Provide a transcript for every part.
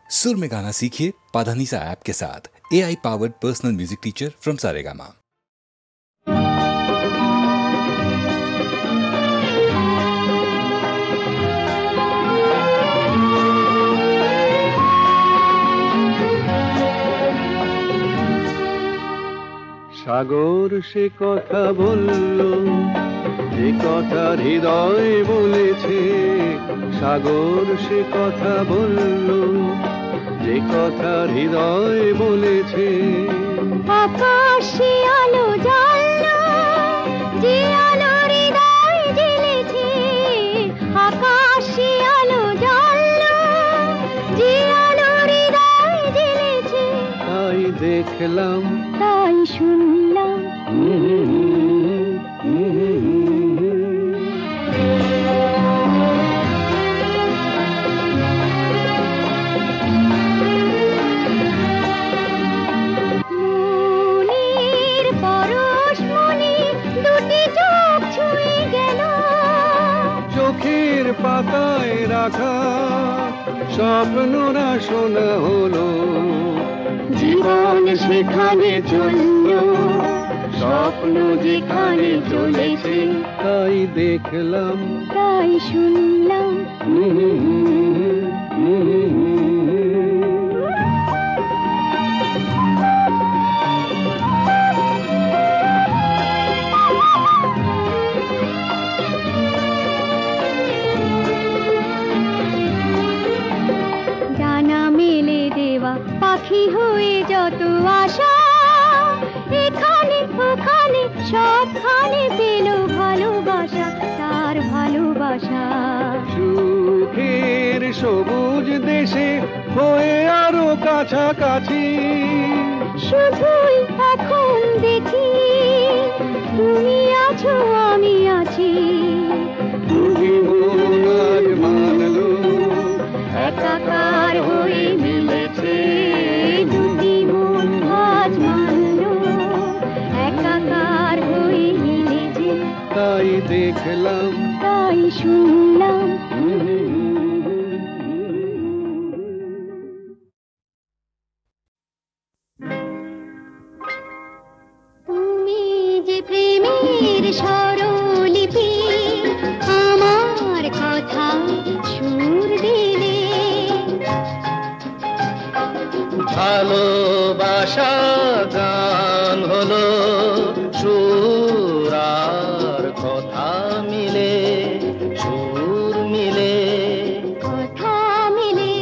सुर में गाना सीखिए पाधानीसा ऐप के साथ। AI powered personal music teacher from Saregama. Sagar সে কথা বলল যে কথা হৃদয় বলেছে, সাগর সে কথা বলল যে কথা হৃদয় বলেছে। আকাশে আলো জ্বাললো যে আলো হৃদয় জ্বেলেছে, আকাশে আলো জ্বাললো যে আলো হৃদয় জ্বেলেছে। তাই দেখলাম তাই শুনলাম মনের পরশমণি দুটি চোখ ছুঁয়ে গেল, চোখের পাতায় রাখা স্বপ্নরা শোনা হলো। জীবন সেখানে চলল, স্বপ্ন যেখানে চলেছে। তাই দেখলাম তাই শুনলাম ডানা মেলে দেওয়া পাখি হয়ে যত আশা, এখানে ওখানে সবখানে পেল ভালোবাসা, তার ভালোবাসা। সুখের সবুজ দেশে হয়ে আরো কাছাকাছি, শুধুই এখন দেখি তুমি আছো আমি আছি। দুটি মন আজ মানলো একাকার হয়ে মিলেছে, দুটি মন আজ মানলো একাকার হয়ে মিলেছে। তাই দেখলাম তাই শুনলাম তুমি যে প্রেমের স্বরলিপি, আমার কথা সুর দিলে। ভালোবাসা গান হলো সুর আর কথা মিলে, সুর মিলে কথা মিলে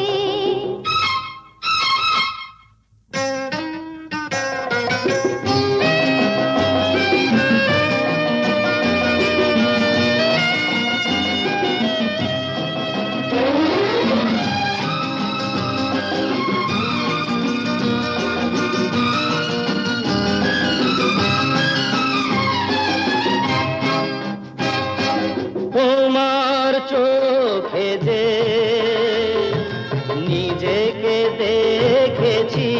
তোমার চোখে যে নিজেকে দেখেছি,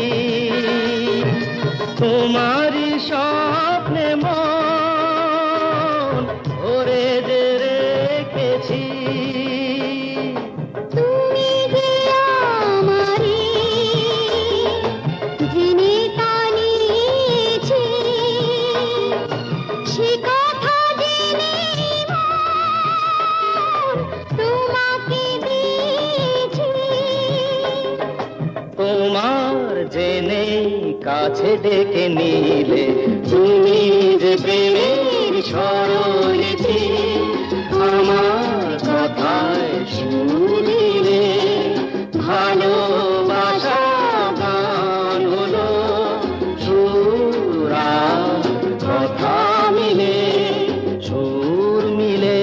তোমারই স্বপ্নে মন ভরে যে রেখেছি। তুমি যে আমারই জেনে তা নিয়েছি, সে কথা জেনে মন তোমাকে দিয়েছি। তোমার জেনে কাছে ডেকে নিলে, তুমি যে প্রেমের স্বরলিপি, আমার কথায় সুর দিলে। ভালোবাসা গান হলো সুর আর কথা মিলে, সুর মিলে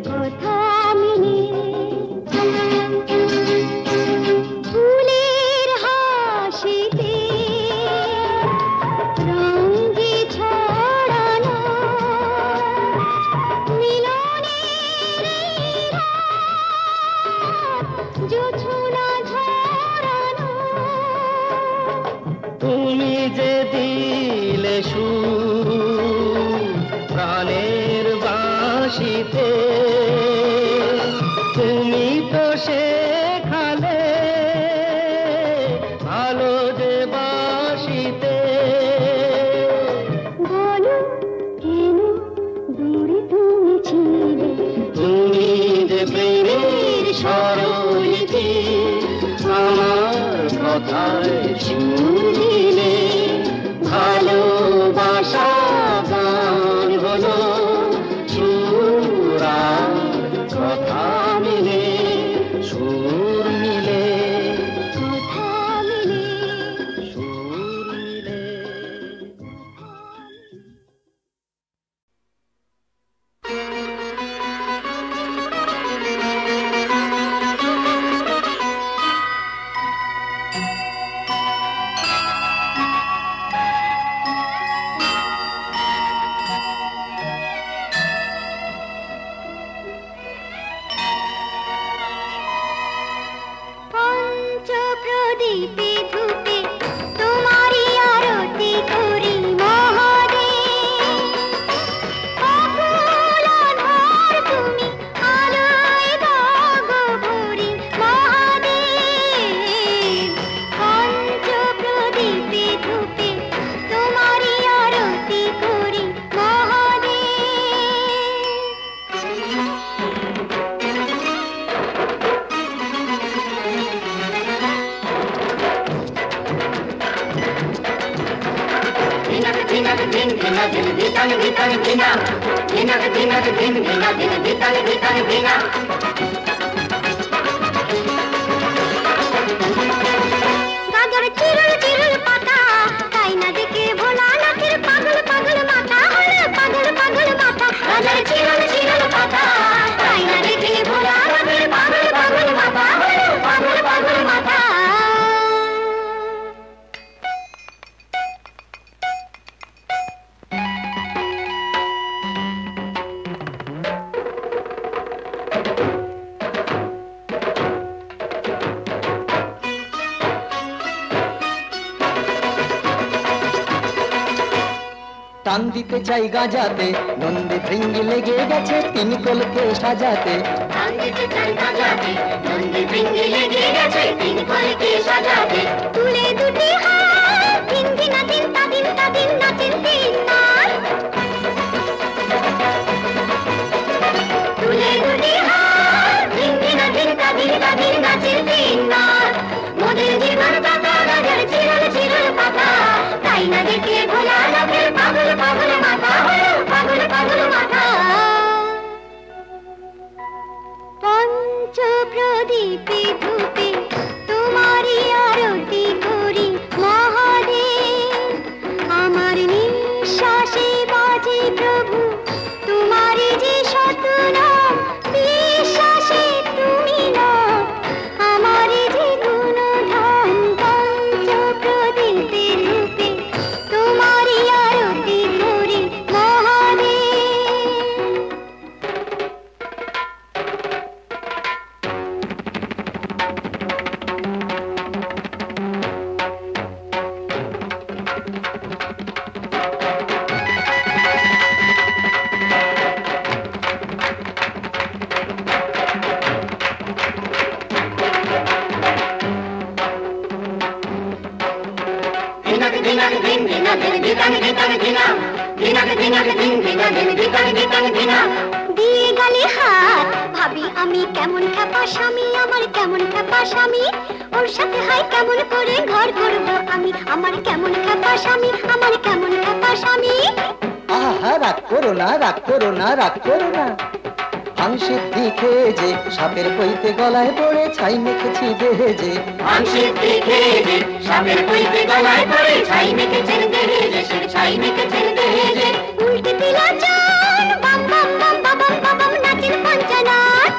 কথা মিলে ফুলের হাসিতে রঙ যে ছড়ানো, মিলনের এই রাত জোছনা ঝরানো। তুমি যে দিলে সুর প্রাণের বাঁশিতে, তুমি তো শেখালে কথায় সুর মিলে ভালোবাসা গান হলো সুর আর কথা মিলে সুর মিলে কথা মিলে সুর মিলে পঞ্চপ্রদীপে ধূপে তোমারই আরতি করি মহাদেব। অকুল আধার তুমি আলোয় দাও গো ভরি মহাদেব। পঞ্চপ্রদীপে ধূপে তোমারই আরতি করি মহাদেব। धिनक धिन धिना धिन धितन धितन धिना धिनक धिनक धिन धिना धिन धितन धितन धिना গাজর চিরুল চিরুল পাতা তাই না দেখে ভোলা নাথের পাগল পাগল মাথা হলো পাগল পাগল মাথা। গাজর চিরুল চিরুল পাতা তাই না দেখে ভোলা নাথের পাগল পাগল মাথা হলো পাগল পাগল মাথা। টান দিতে চাই গাজাতে নন্দী ভৃঙ্গি লেগে গেছে তিন কলকে সাজাতে। দিতে চাই বাজাতে নন্দী ভৃঙ্গি লেগে গেছে তিন কলকে সাজাতে। তুলে দুটি হাত দিন দিনা দিন তা দিন তা দিন নাচের দিন নার। তুলে দুটি হাত দিন দিনা দিন তা দিন তা দিন নাচের দিন নার। মোদের জীবন পাতা গাজর চিরুল চিরুল পাতা তাই না দেখে ভোলা নাথের পাগল পাগল মাথা হলো পাগল পাগল মাথা। পঞ্চপ্রদীপে ধূপে তোমারই আরতি করি মহাদেব। আমার নিঃশ্বাসে বাজে প্রভু তোমারই যে শতনাম। বিশ্বাসে তুমি না আমারই যে গুণধাম। পঞ্চপ্রদীপে ধূপে তোমারই আরতি করি মহাদেব। धिनक धिनक धिन धिना धिन धितन धितन धिना धिनक धिनक धिन धिना धिन धितन धितन धिना। দিয়ে গেলে হাত ভাবি আমি কেমন খ্যাপা স্বামী আমার কেমন খ্যাপা স্বামী। ওর সাথে হয় কেমন করে ঘর করবো আমি আমার কেমন খ্যাপা স্বামী আমার কেমন খ্যাপা স্বামী। আহা রাগ করো না রাগ করো না রাগ করো না। আংশিক খেয়ে যে সাপের কইতে গলায় পড়ে ছাই মেখেছি দেহে যে। আংশিক দেখে যে সাপের কইতে গলায় পড়ে ছাই মেখেছেন দেহে যে সে ছাই মেখেছেন দেহে যে। উল্টে দিলা চান বাম বাম বাম বাবাম বাবাম নাচের পঞ্চনাথ।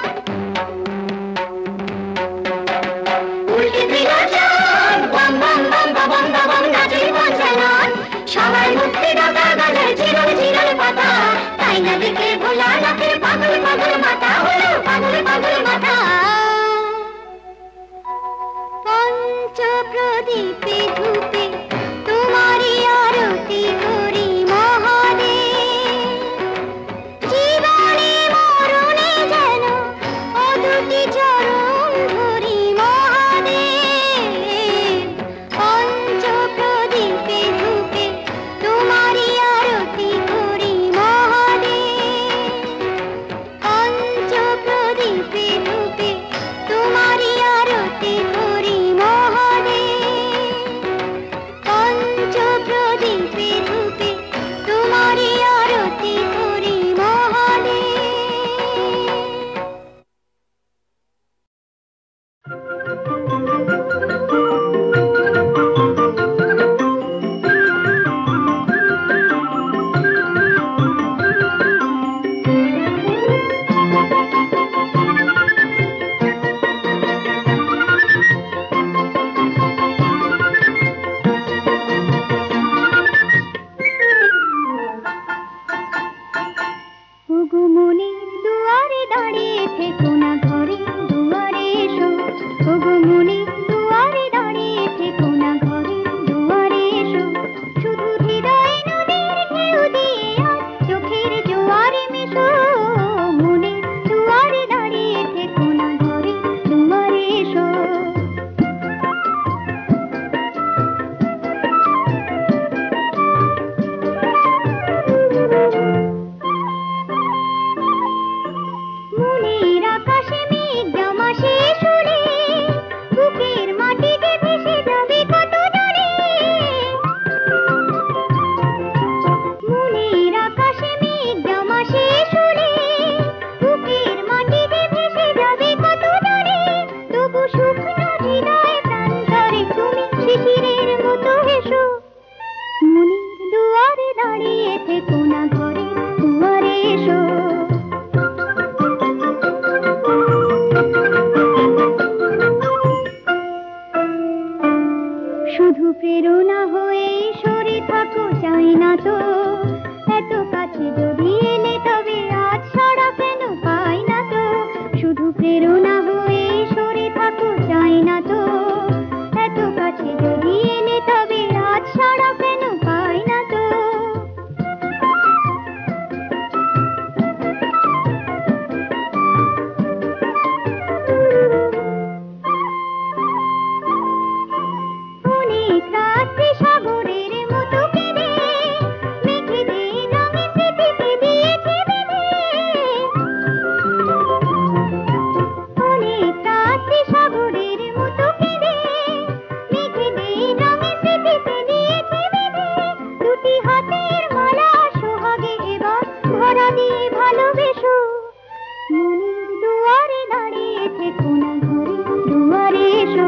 উল্টে দিলা চান বাম বাম বাম বাবাম বাবাম নাচের পঞ্চনাথ। সবাই মুক্তি দাতা গাজর চিরুল চিরুল পাতা তাই না দেখে ভোলা নাথের পাগল পাগল মাথা হলো পাগল পাগল মাথা। পঞ্চপ্রদীপে ধূপে তোমারই আরতি করি মহাদেব। জীবনে মরণে যেন ও দুটি চরণ ধরি মহাদেব। পঞ্চপ্রদীপে ধূপে তোমারই আরতি করি মহাদেব। পঞ্চপ্রদীপে ধূপে তোমারই আরতি করি মহাদেব। মাটিতে ভেসে যাবে কত দূরে মনের আকাশে মেঘ জমা শেষ হলে বুকের মাটিতে ভেসে যাবে কত দূরে তবু শুকনো হৃদয় প্রান্তরে তুমি শিশিরের মতো হেসো মনের দুয়ারে দাঁড়িয়ে থেকো না ঘরে দুয়ারে এসো শুধু প্রেরণা হয়ে সরে থাকো চাই না তো এত কাছে যদি এলে তবে আজ ছাড়া কেন পাই না তো শুধু প্রেরণা হয়ে সরে থাকো চাই না তো এত কাছে যদি এলে তবে আজ ছাড়া কেন পাই না তো অনেক রাত্রি সাগরের মতো কেঁদে মেঘেদের রঙে স্মৃতিতে দিয়েছে বেঁধে অনেক রাত্রি সাগরের মতো কেঁদে মেঘেদের রঙে স্মৃতিতে দিয়েছে বেঁধে দুটি হাতের মালা সোহাগে এবার ভরা দিয়ে ভালোবেসো মনের দুয়ারে দাঁড়িয়ে থেকো না ঘরে দুয়ারে এসো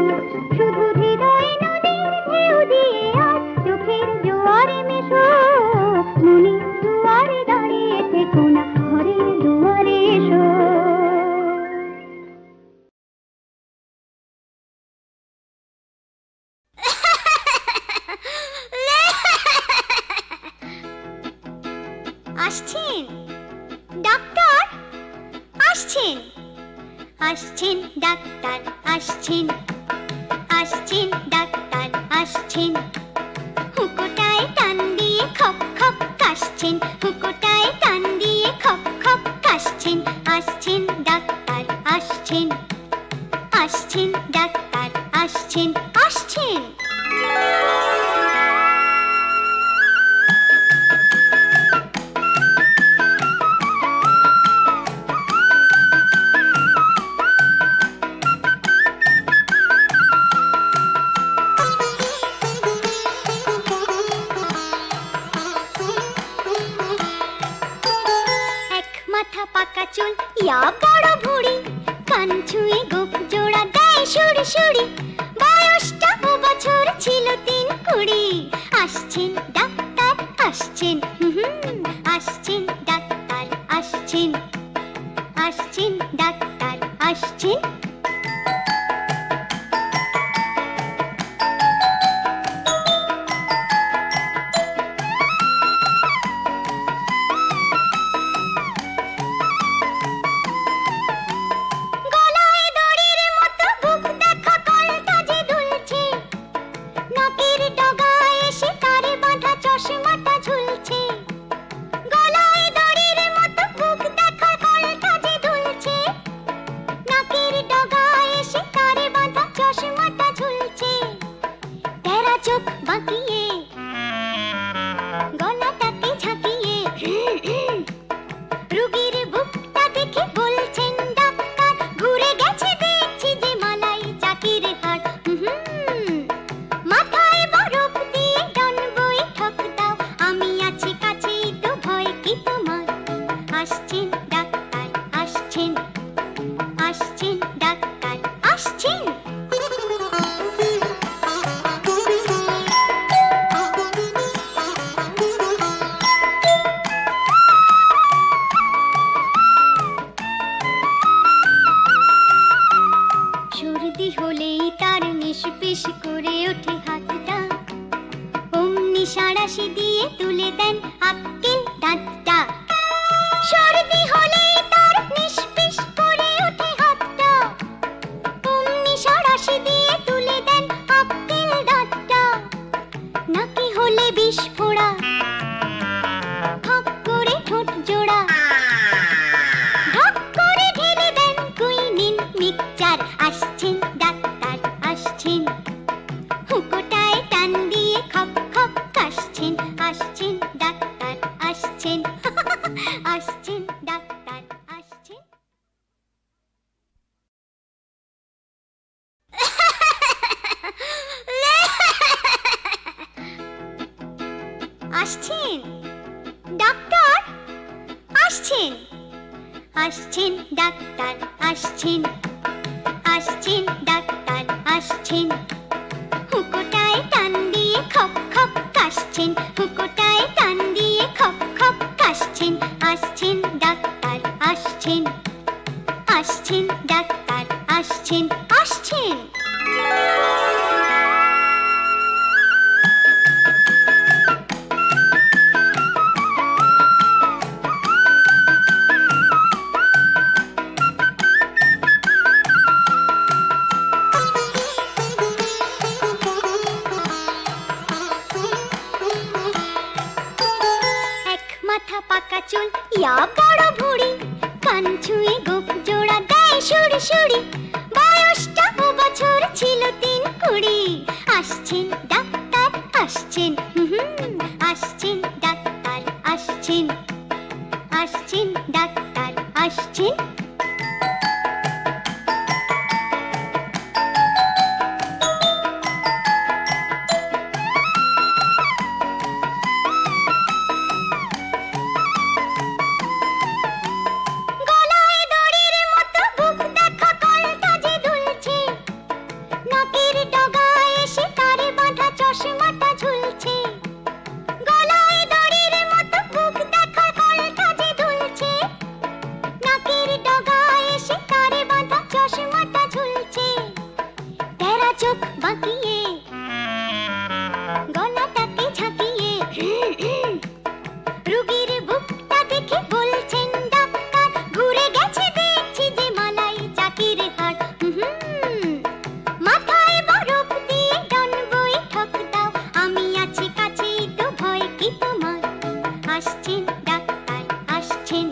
শুধু হৃদয় নদীর ঢেউ দিয়ে আজ চোখের জোয়ারে মেশো মনের দুয়ারে দাঁড়িয়ে থেকো না ঘরে দুয়ারে এসো আসছেন ডাক্তার আসছেন আসছেন ডাক্তার আসছেন আসছেন ডাক্তার আসছেন হুকোটায় টান দিয়ে খপ খপ কাশছেন হুকোটায় টান দিয়ে খপ খপ কাশছেন আসছেন ডাক্তার আসছেন আসছেন ডাক্তার আসছেন আসছেন মাথা পাকা চুল ইয়া বড় ভুড়ি কান ছুঁয়ে গোপ জোড়া গায়ে সুরি সুরি বয়সটা ও বছর ছিল 3-20 আসছেন ডাক্তার আসছেন আসছেন ডাক্তার আসছেন আসছেন ডাক্তার আসছেন আসছেন ডাক্তার আসছেন, আসছেন ডাক্তার আসছেন, হুকোটায় টান দিয়ে খপ খপ কাশছেন, হুকোটায় টান দিয়ে খপ খপ কাশছেন, আসছেন ডাক্তার আসছেন, আসছেন ডাক্তার আসছেন, আসছেন। পাকা চুল ইয়া বড় ভুড়ি, কান ছুঁয়ে গোপ জোড়া দেয় সুড়ি সুড়ি, বয়সটা ও বছর ছিল 3-20, আসছেন ডাক্তার আসছেন, আসছেন ডাক্তার আসছেন, আসছেন ডাক্তার আসছেন। চোখ বাঁকিয়ে গলাটাকে ঝাঁকিয়ে রোগীর বুকটা দেখে বলছেন ডাক্তার, ঘুরে গেছে দেখছি যে মালাই চাকির হাড়, মাথায় বরফ দিয়ে ডান বৈঠক দাও, আমি আছি কাছেই তো ভয় কি তোমার, আসছেন ডাক্তার আসছেন,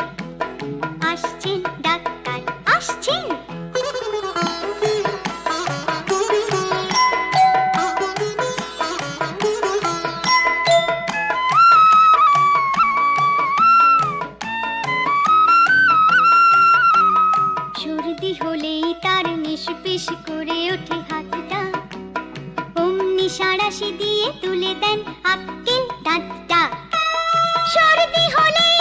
আসছেন ডাক্তার আসছেন। সর্দি হলেই তার নিষ্পিস করে ওঠে হাতটা, অমনি সাঁড়াশি দিয়ে তুলে দেন আক্কেল দাঁতটা, সর্দি হলেই